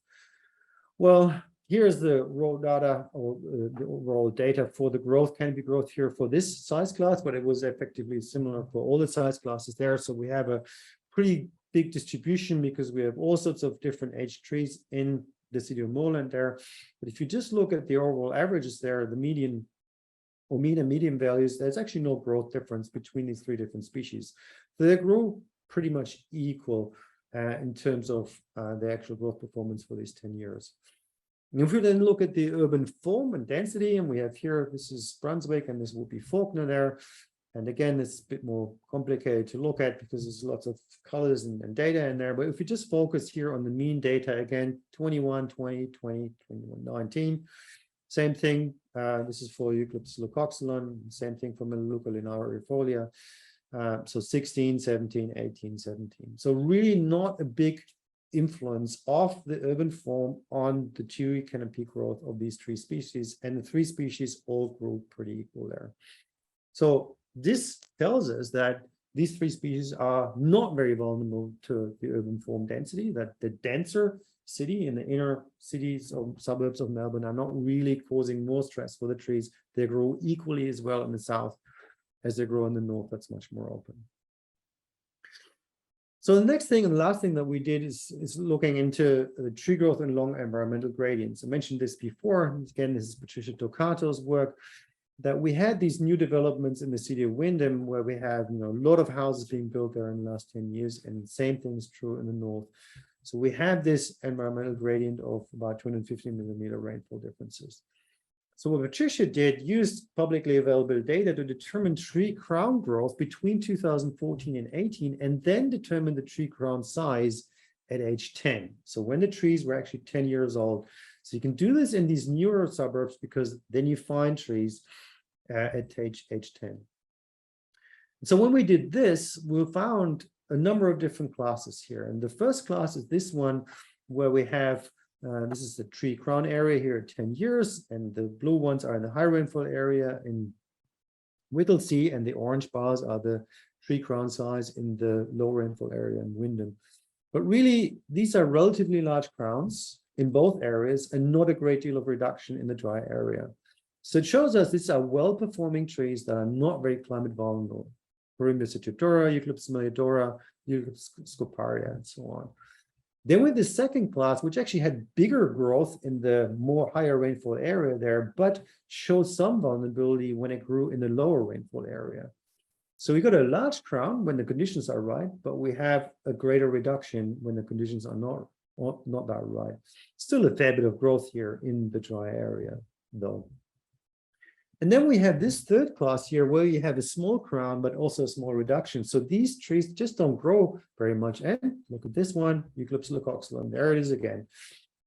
B: Well, here's the raw data, or the overall data for the growth, canopy growth here for this size class, but it was effectively similar for all the size classes there. So we have a pretty big distribution because we have all sorts of different age trees in the city of Moreland there. But if you just look at the overall averages there, the median or mean and median values, there's actually no growth difference between these 3 different species. So they grew pretty much equal in terms of the actual growth performance for these 10 years. And if we then look at the urban form and density, and we have here, this is Brunswick, and this will be Faulkner there. And again, it's a bit more complicated to look at because there's lots of colors and data in there. But if we just focus here on the mean data, again, 21, 20, 20, 21, 19, same thing. This is for Eucalyptus leucoxylum, same thing for Melaleuca linearifolia. So 16, 17, 18, 17. So really not a big influence of the urban form on the tree canopy growth of these three species, and the three species all grew pretty equal there. So this tells us that these three species are not very vulnerable to the urban form density, that the denser city in the inner cities or suburbs of Melbourne are not really causing more stress for the trees. They grow equally as well in the south as they grow in the north. That's much more open. So the next thing and the last thing that we did is looking into the tree growth along environmental gradients. I mentioned this before. Again, this is Patricia Toccato's work, that we had these new developments in the city of Wyndham where we have, a lot of houses being built there in the last 10 years, and the same thing is true in the north. So we have this environmental gradient of about 250 millimeter rainfall differences. So what Patricia did, used publicly available data to determine tree crown growth between 2014 and 18, and then determine the tree crown size at age 10. So when the trees were actually 10 years old. So you can do this in these newer suburbs because then you find trees at age 10. So when we did this, we found a number of different classes here. And the first class is this one where we have this is the tree crown area here at 10 years, and the blue ones are in the high rainfall area in Whittlesea, and the orange bars are the tree crown size in the low rainfall area in Wyndham. But really, these are relatively large crowns in both areas and not a great deal of reduction in the dry area. So it shows us these are well-performing trees that are not very climate vulnerable. Corymbus aetuptora, Eucalyptus meliodora, Eucalyptus scoparia, and so on. Then with the second class, which actually had bigger growth in the more higher rainfall area there, but showed some vulnerability when it grew in the lower rainfall area. So we got a large crown when the conditions are right, but we have a greater reduction when the conditions are not that right. Still a fair bit of growth here in the dry area, though. And then we have this third class here where you have a small crown, but also a small reduction. So these trees just don't grow very much. And look at this one, Eucalyptus Leucoxylum. There it is again.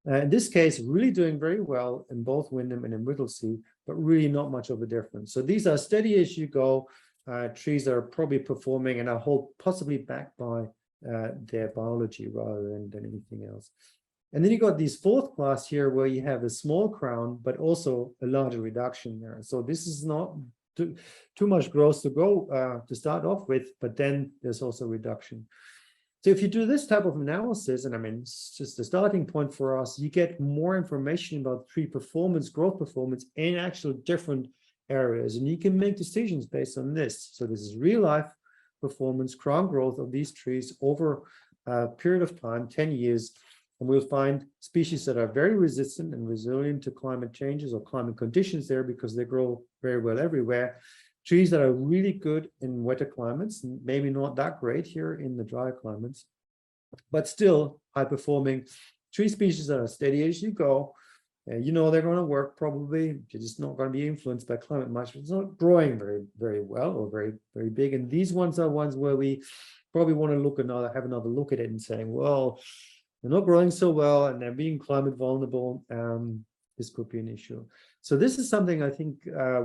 B: In this case, really doing very well in both Wyndham and in Whittlesea, but really not much of a difference. So these are steady as you go trees that are probably performing and are possibly backed by their biology rather than anything else. And then you got these fourth class here where you have a small crown, but also a larger reduction there. So this is not too much growth to go to start off with, but then there's also reduction. So if you do this type of analysis, and I mean, it's just the starting point for us, you get more information about tree performance, growth performance in actual different areas. And you can make decisions based on this. So this is real life performance, crown growth of these trees over a period of time, 10 years. And we'll find species that are very resistant and resilient to climate changes or climate conditions there because they grow very well everywhere. Trees that are really good in wetter climates, maybe not that great here in the drier climates, but still high performing tree species that are steady as you go. They're going to work probably. They're just not going to be influenced by climate much. It's not growing very, very well or very, very big. And these ones are ones where we probably want to have another look at it and saying, well, they're not growing so well and they're being climate vulnerable. This could be an issue. So this is something I think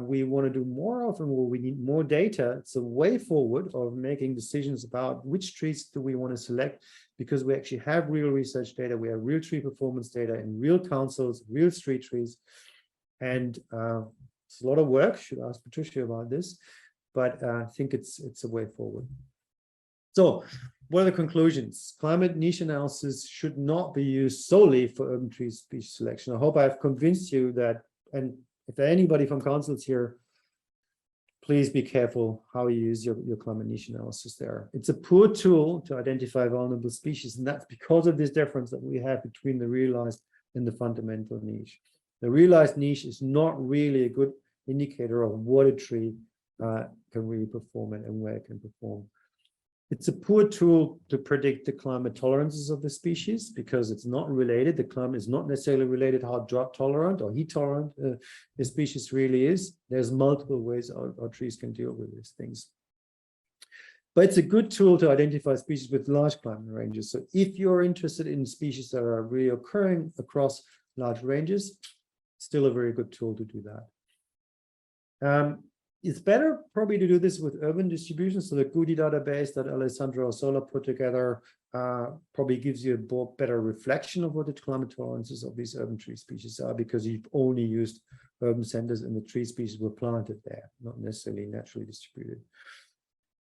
B: we want to do more of, and where we need more data. It's a way forward of making decisions about which trees do we want to select, because we actually have real research data. We have real tree performance data in real councils, real street trees. And it's a lot of work. Should ask Patricia about this, but I think it's a way forward. So what are the conclusions? Climate niche analysis should not be used solely for urban tree species selection. I hope I've convinced you that, and if there anybody from councils here, please be careful how you use your climate niche analysis there. It's a poor tool to identify vulnerable species, and that's because of this difference that we have between the realized and the fundamental niche. The realized niche is not really a good indicator of what a tree can really perform and where it can perform. It's a poor tool to predict the climate tolerances of the species because it's not related. The climate is not necessarily related to how drought tolerant or heat tolerant the species really is. There's multiple ways our trees can deal with these things. But it's a good tool to identify species with large climate ranges. So if you're interested in species that are really occurring across large ranges, still a very good tool to do that. It's better probably to do this with urban distribution. So the GUDI database that Alessandro Sola put together probably gives you a better reflection of what the climate tolerances of these urban tree species are, because you've only used urban centers and the tree species were planted there, not necessarily naturally distributed.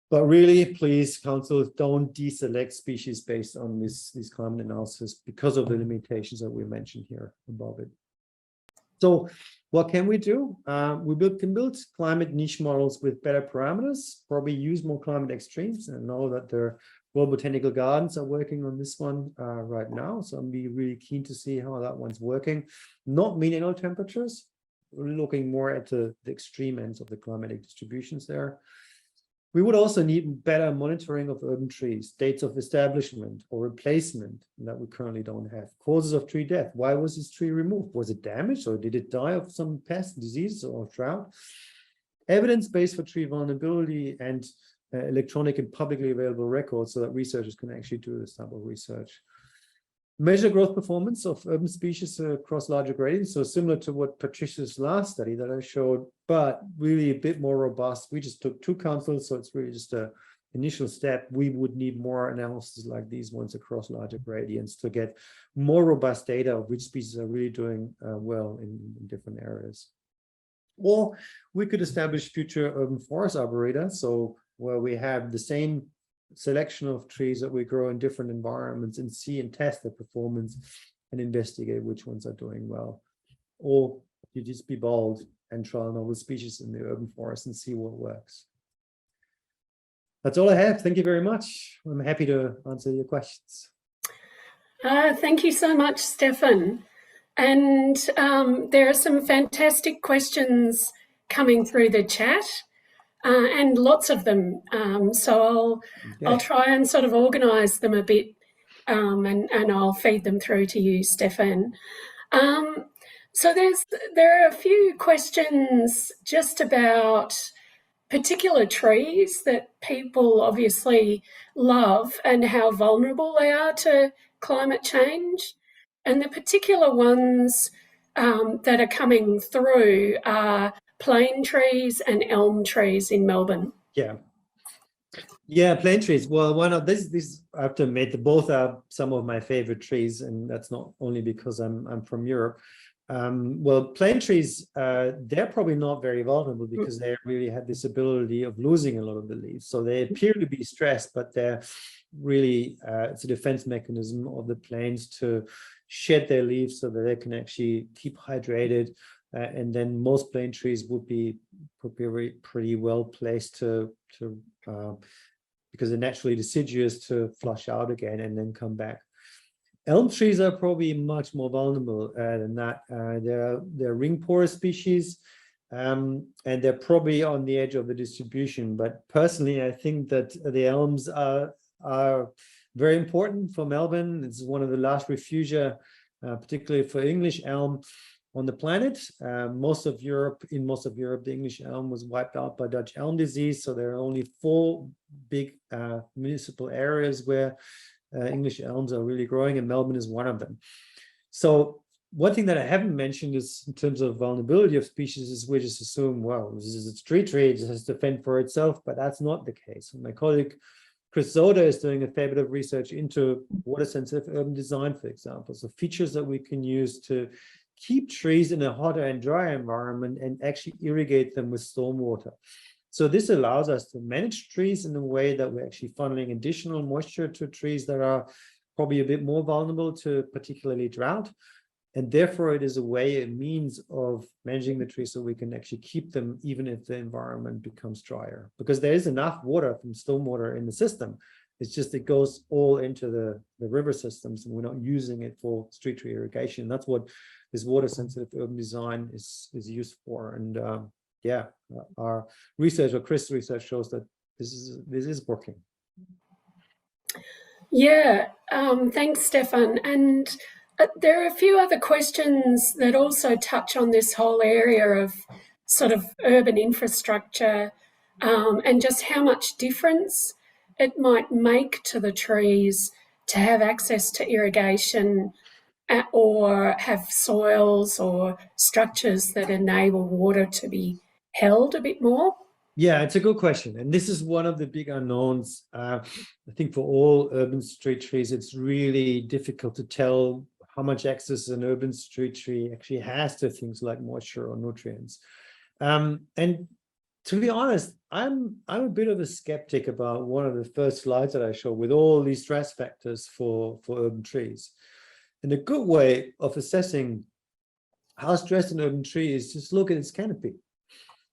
B: But really, please, council, don't deselect species based on this climate analysis because of the limitations that we mentioned here above it. So what can we do? We can build climate niche models with better parameters, probably use more climate extremes. And I know that the World Botanical Gardens are working on this one right now. So I'm really keen to see how that one's working. Not mean annual temperatures, we're looking more at the extreme ends of the climatic distributions there. We would also need better monitoring of urban trees, dates of establishment or replacement that we currently don't have. Causes of tree death. Why was this tree removed? Was it damaged or did it die of some pest, disease or drought? Evidence base for tree vulnerability and electronic and publicly available records so that researchers can actually do this type of research. Measure growth performance of urban species across larger gradients. So similar to what Patricia's last study that I showed, but really a bit more robust. We just took 2 councils, so it's really just an initial step. We would need more analysis like these ones across larger gradients to get more robust data of which species are really doing well in different areas. Or we could establish future urban forest arboreta, so where we have the same selection of trees that we grow in different environments and see and test their performance and investigate which ones are doing well. Or you just be bold and trial novel species in the urban forest and see what works. That's all I have. Thank you very much. I'm happy to answer your questions.
A: Thank you so much, Stefan. And there are some fantastic questions coming through the chat. And lots of them. So I'll try and sort of organise them a bit, and I'll feed them through to you, Stefan. So there are a few questions just about particular trees that people obviously love and how vulnerable they are to climate change. And the particular ones that are coming through are plane trees and elm trees in Melbourne.
B: Yeah, plane trees. Well, one of these I have to admit, both are some of my favorite trees, and that's not only because I'm from Europe. Well, plane trees, they're probably not very vulnerable because they really have this ability of losing a lot of the leaves. So they appear to be stressed, but they're really, it's a defense mechanism of the planes to shed their leaves so that they can actually keep hydrated. And then most plane trees would be pretty well placed because they're naturally deciduous to flush out again and then come back. Elm trees are probably much more vulnerable than that. They're ring porous species, and they're probably on the edge of the distribution. But personally, I think that the elms are very important for Melbourne. It's one of the last refugia, particularly for English elm on the planet. In most of Europe, the English elm was wiped out by Dutch elm disease. So there are only 4 big municipal areas where English elms are really growing, and Melbourne is one of them. So one thing that I haven't mentioned is in terms of vulnerability of species is we just assume, well, this is a street tree, it just has to fend for itself, but that's not the case. And my colleague Chris Zoda is doing a fair bit of research into water-sensitive urban design, for example. So features that we can use to keep trees in a hotter and drier environment and actually irrigate them with stormwater. So this allows us to manage trees in a way that we're actually funneling additional moisture to trees that are probably a bit more vulnerable to particularly drought. And therefore, it is a means of managing the trees so we can actually keep them even if the environment becomes drier. Because there is enough water from stormwater in the system. It's just it goes all into the river systems, and we're not using it for street tree irrigation. That's what this water-sensitive urban design is used for. And yeah, our research, or Chris' research, shows that this is working.
A: Yeah, thanks, Stefan. And there are a few other questions that also touch on this whole area of sort of urban infrastructure and just how much difference it might make to the trees to have access to irrigation or have soils or structures that enable water to be held a bit more.
B: Yeah, it's a good question. And this is one of the big unknowns. I think for all urban street trees, it's really difficult to tell how much access an urban street tree actually has to things like moisture or nutrients. And to be honest, I'm a bit of a skeptic about one of the first slides that I showed with all these stress factors for urban trees. And a good way of assessing how stressed an urban tree is, just look at its canopy.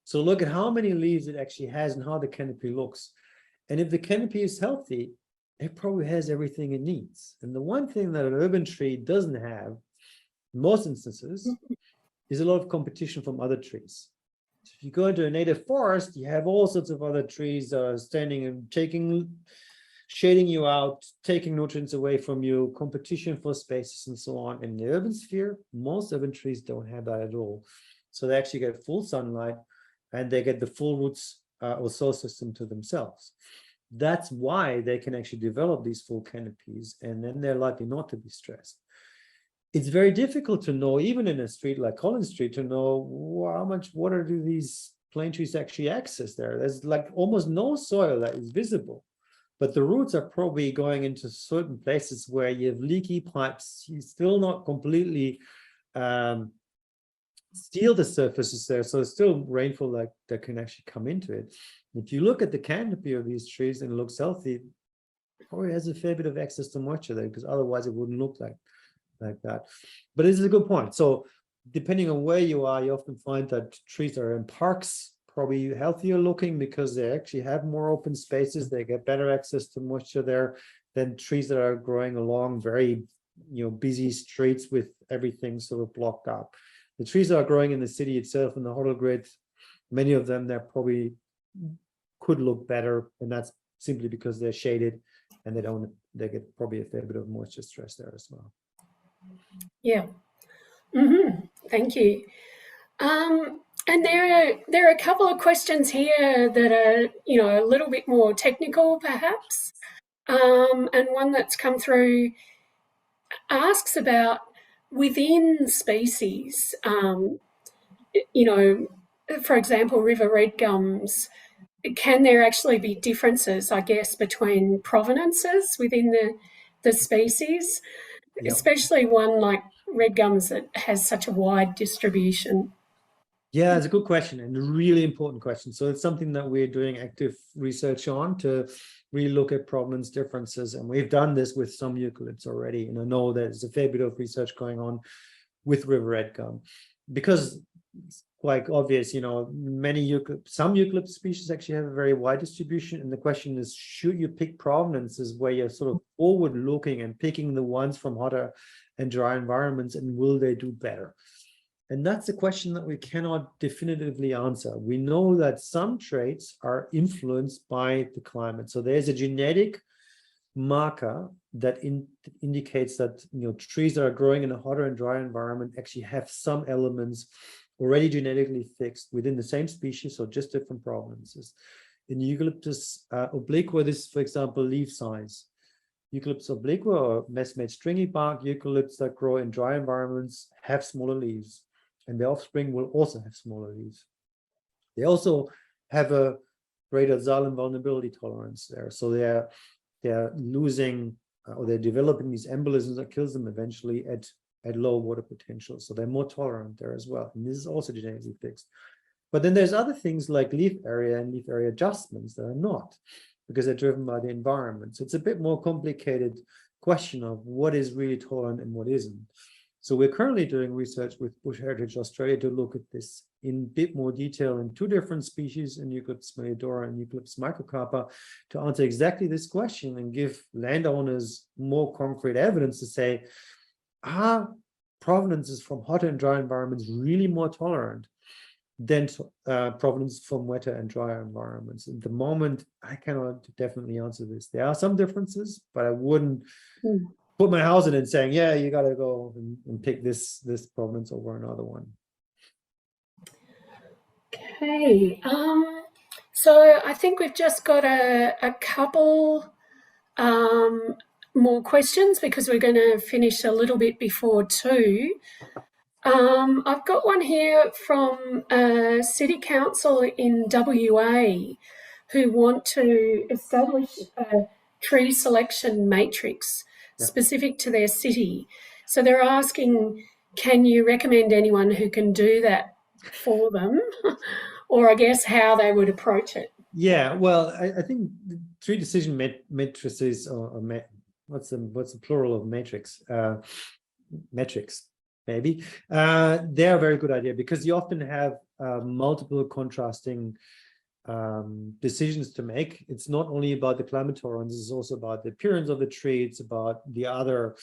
B: So look at how many leaves it actually has and how the canopy looks. And if the canopy is healthy, it probably has everything it needs. And the one thing that an urban tree doesn't have, in most instances, is a lot of competition from other trees. So if you go into a native forest, you have all sorts of other trees that are standing and shading you out, taking nutrients away from you, competition for spaces and so on. In the urban sphere, most urban trees don't have that at all. So they actually get full sunlight and they get the full roots or soil system to themselves. That's why they can actually develop these full canopies, and then they're likely not to be stressed. It's very difficult to know, even in a street like Collins Street, to know how much water do these plane trees actually access there. There's like almost no soil that is visible, but the roots are probably going into certain places where you have leaky pipes. You're still not completely seal the surfaces there, so it's still rainfall that can actually come into it. If you look at the canopy of these trees and it looks healthy, it probably has a fair bit of access to moisture there, because otherwise it wouldn't look like that. But this is a good point. So depending on where you are, you often find that trees that are in parks probably healthier looking because they actually have more open spaces. They get better access to moisture there than trees that are growing along very busy streets with everything sort of blocked up. The trees that are growing in the city itself, in the hodl grid, many of them, they probably could look better, and that's simply because they're shaded and they get probably a fair bit of moisture stress there as well.
A: Yeah. Thank you. And there are a couple of questions here that are, a little bit more technical, perhaps. And one that's come through asks about within species, for example, river red gums. Can there actually be differences, I guess, between provenances within the species, especially one like red gums that has such a wide distribution?
B: Yeah, it's a good question and a really important question. So it's something that we're doing active research on to really look at provenance differences. And we've done this with some eucalypts already. And I know there's a fair bit of research going on with river red gum, because it's quite obvious, some eucalyptus species actually have a very wide distribution. And the question is, should you pick provenances where you're sort of forward looking and picking the ones from hotter and dry environments, and will they do better? And that's a question that we cannot definitively answer. We know that some traits are influenced by the climate. So there's a genetic marker that indicates that trees that are growing in a hotter and drier environment actually have some elements already genetically fixed within the same species, so just different provenances. In Eucalyptus obliqua, this, for example, leaf size. Eucalyptus obliqua, or messmate stringy bark eucalypts that grow in dry environments, have smaller leaves, and their offspring will also have smaller leaves. They also have a greater xylem vulnerability tolerance there. So they're losing or they're developing these embolisms that kills them eventually at low water potential. So they're more tolerant there as well. And this is also genetically fixed. But then there's other things like leaf area and leaf area adjustments that are not, because they're driven by the environment. So it's a bit more complicated question of what is really tolerant and what isn't. So we're currently doing research with Bush Heritage Australia to look at this in a bit more detail in two different species, in Eucalyptus meliodora and Eucalyptus microcarpa, to answer exactly this question and give landowners more concrete evidence to say, are provenances from hotter and dry environments really more tolerant than provenance from wetter and drier environments? At the moment, I cannot definitely answer this. There are some differences, but I wouldn't put my house in it saying, yeah, you got to go and pick this provenance over another one.
A: Okay. So I think we've just got a couple more questions, because we're going to finish a little bit before 2. I've got one here from a city council in WA who want to establish a tree selection matrix specific to their city. So they're asking, can you recommend anyone who can do that for them? Or I guess how they would approach it.
B: Yeah, well, I think the tree decision matrices, or what's the plural of matrix? Metrics, maybe. They're a very good idea because you often have multiple contrasting decisions to make. It's not only about the climate tolerance, it's also about the appearance of the tree, it's about the other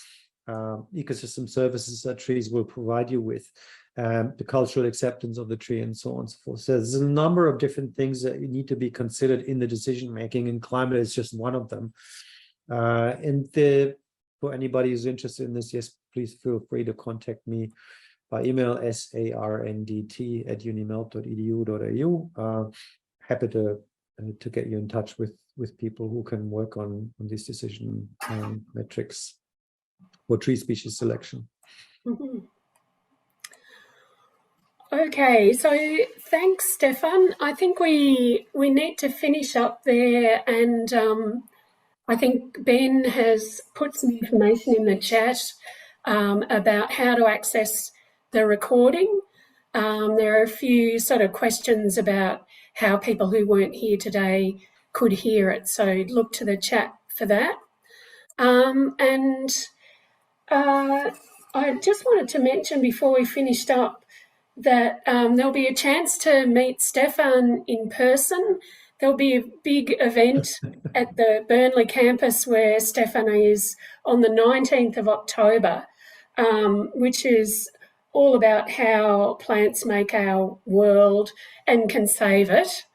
B: ecosystem services that trees will provide you with, the cultural acceptance of the tree, and so on and so forth. So there's a number of different things that need to be considered in the decision making, and climate is just one of them. For anybody who's interested in this, yes, please feel free to contact me by email, sarndt@unimelt.edu.au. Happy to get you in touch with people who can work on these decision metrics for tree species selection.
A: Mm-hmm. Okay, so thanks, Stefan. I think we need to finish up there, and I think Ben has put some information in the chat about how to access the recording. There are a few sort of questions about how people who weren't here today could hear it, so look to the chat for that. I just wanted to mention before we finished up that there'll be a chance to meet Stefan in person. There'll be a big event at the Burnley campus where Stefan is on the 19th of October, which is all about how plants make our world and can save it.